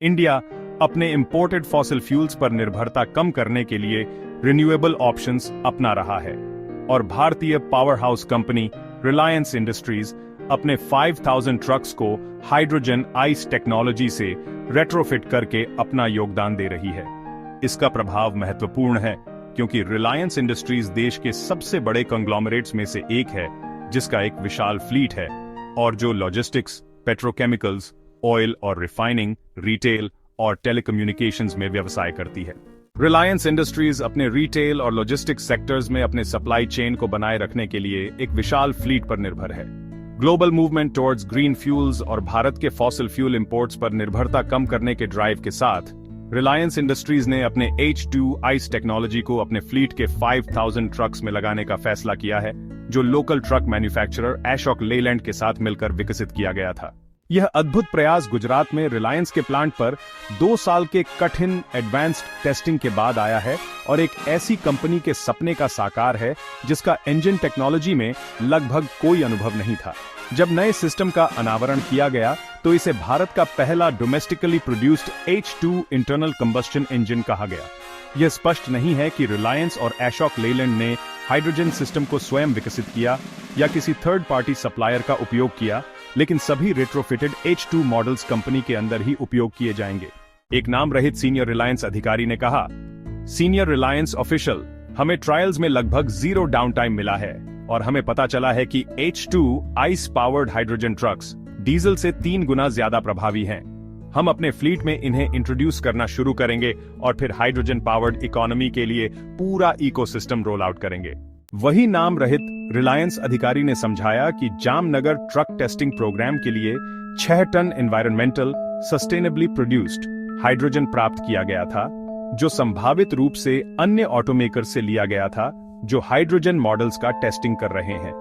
India अपने imported fossil fuels पर निर्भरता कम करने के लिए रिन्यूएबल ऑप्शंस अपना रहा है और भारतीय power house company Reliance industries अपने 5000 ट्रक्स को हाइड्रोजन आइस टेक्नोलॉजी से रेट्रोफिट करके अपना योगदान दे रही है। इसका प्रभाव महत्वपूर्ण है क्योंकि रिलायंस इंडस्ट्रीज देश के सबसे बड़े कंग्लोमरेट्स में से एक है जिसका एक विशाल फ्लीट है और जो लॉजिस्टिक्स, पेट्रोकेमिकल्स, ऑयल और रिफाइनिंग, रिटेल और टेलीकम्युनिकेशंस में व्यवसाय करती है। रिलायंस इंडस्ट्रीज अपने रिटेल और लॉजिस्टिक्स सेक्टर्स में अपने सप्लाई चेन को बनाए रखने के लिए एक विशाल फ्लीट पर निर्भर है। Global movement towards green fuels और भारत के फॉसिल फ्यूल इंपोर्ट्स पर निर्भरता कम करने के ड्राइव के साथ रिलायंस इंडस्ट्रीज ने अपने H2 आइस टेक्नोलॉजी को अपने फ्लीट के 5000 ट्रक्स में लगाने का फैसला किया है, जो local truck manufacturer Ashok Leyland के साथ मिलकर विकसित किया गया था। यह अद्भुत प्रयास गुजरात में रिलायंस के प्लांट पर 2 साल के कठिन एडवांस्ड टेस्टिंग के बाद आया है और एक ऐसी कंपनी के सपने का साकार है जिसका इंजन टेक्नोलॉजी में लगभग कोई अनुभव नहीं था। जब नए सिस्टम का अनावरण किया गया तो इसे भारत का पहला domestically produced H2 internal combustion engine कहा गया। यह स्पष्ट नहीं है कि रिलायंस और अशोक लेलैंड ने हाइड्रोजन सिस्टम को स्वयं विकसित किया या किसी थर्ड पार्टी सप्लायर का उपयोग किया, लेकिन सभी रेट्रोफिटेड H2 मॉडल्स कंपनी के अंदर ही उपयोग किए जाएंगे। एक नाम रहित सीनियर रिलायंस अधिकारी ने कहा, सीनियर रिलायंस ऑफिशियल, हमें ट्रायल्स में लगभग 0 डाउन टाइम मिला है और हमें पता चला है कि H2 ice powered hydrogen trucks diesel से 3 गुना ज्यादा प्रभावी हैं। हम अपने फ्लीट में इन्हें इंट्रोड्यूस करना शुरू करेंगे और फिर हाइड्रोजन पावर्ड इकोनॉमी के लिए पूरा इकोसिस्टम रोल आउट करेंगे। वही नाम रहित रिलायंस अधिकारी ने समझाया कि जामनगर ट्रक टेस्टिंग प्रोग्राम के लिए 6 tonne environmental sustainably produced hydrogen प्राप्त किया गया था, जो संभावित रूप से अन्य ऑटोमेकर से लिया गया था जो हाइड्रोजन मॉडल्स का टेस्टिंग कर रहे हैं।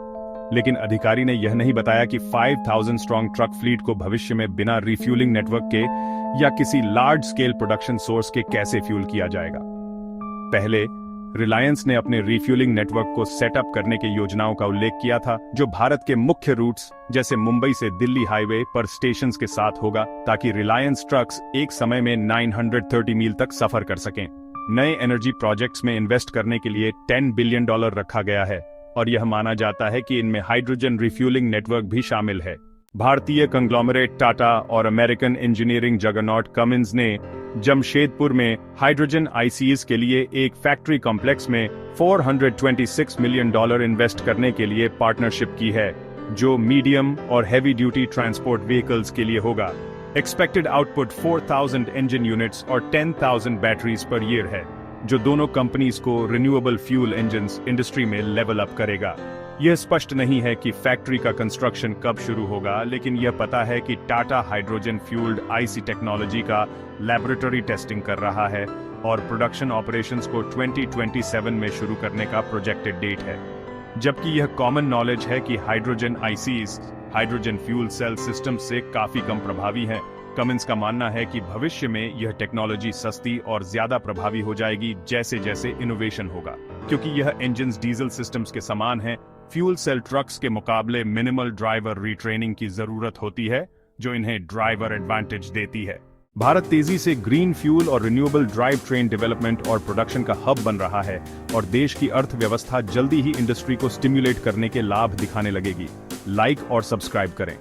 लेकिन अधिकारी ने यह नहीं बताया कि 5000 स्ट्रॉन्ग ट्रक फ्लीट को भविष्य में बिना रिफ्यूलिंग नेटवर्क के या किसी लार्ज स्केल प्रोडक्शन सोर्स के कैसे फ्यूल किया जाएगा। पहले रिलायंस ने अपने रिफ्यूलिंग नेटवर्क को सेटअप करने की योजनाओं का उल्लेख किया था, जो भारत के मुख्य रूट्स जैसे मुंबई से दिल्ली हाईवे पर स्टेशंस के साथ होगा, ताकि रिलायंस ट्रक्स एक समय में 930 मील तक सफर कर सकें। नए एनर्जी प्रोजेक्ट्स में इन्वेस्ट करने के लिए $10 बिलियन रखा गया है और यह माना जाता है कि इनमें हाइड्रोजन रिफ्यूलिंग नेटवर्क भी शामिल है। भारतीय कंग्लोमरेट टाटा और अमेरिकन इंजीनियरिंग जगरनॉट कमिंस ने जमशेदपुर में हाइड्रोजन आईसीज के लिए एक फैक्ट्री कॉम्प्लेक्स में $426 मिलियन इन्वेस्ट करने के लिए पार्टनरशिप की है, जो मीडियम और हैवी ड्यूटी ट्रांसपोर्ट व्हीकल्स के लिए होगा। एक्सपेक्टेड आउटपुट 4000 इंजन यूनिट्स और 10,000 बैटरीज पर ईयर है, जो दोनों कंपनीज को रिन्यूएबल फ्यूल इंजन्स इंडस्ट्री में लेवल अप करेगा। यह स्पष्ट नहीं है कि फैक्ट्री का कंस्ट्रक्शन कब शुरू होगा, लेकिन यह पता है कि Tata hydrogen fuelled IC technology का लैबोरेटरी टेस्टिंग कर रहा है और प्रोडक्शन ऑपरेशंस को 2027 में शुरू करने का प्रोजेक्टेड डेट है। जबकि यह कॉमन नॉलेज है कि hydrogen ICEs hydrogen fuel cell system से काफी कम प्रभावी है। कमिंस का मानना है कि भविष्य में यह टेक्नोलॉजी सस्ती और ज्यादा प्रभावी हो जाएगी जैसे जैसे इनोवेशन होगा, क्योंकि यह इंजन्स डीजल सिस्टम्स के समान हैं। फ्यूल सेल ट्रक्स के मुकाबले मिनिमल ड्राइवर रीट्रेनिंग की जरूरत होती है, जो इन्हें ड्राइवर एडवांटेज देती है। भारत तेजी से ग्रीन फ्यूल और रिन्यूएबल ड्राइव ट्रेन डेवलपमेंट और प्रोडक्शन का हब बन रहा है और देश की अर्थव्यवस्था जल्दी ही इंडस्ट्री को स्टिम्युलेट करने के लाभ दिखाने लगेगी। लाइक और सब्सक्राइब करें।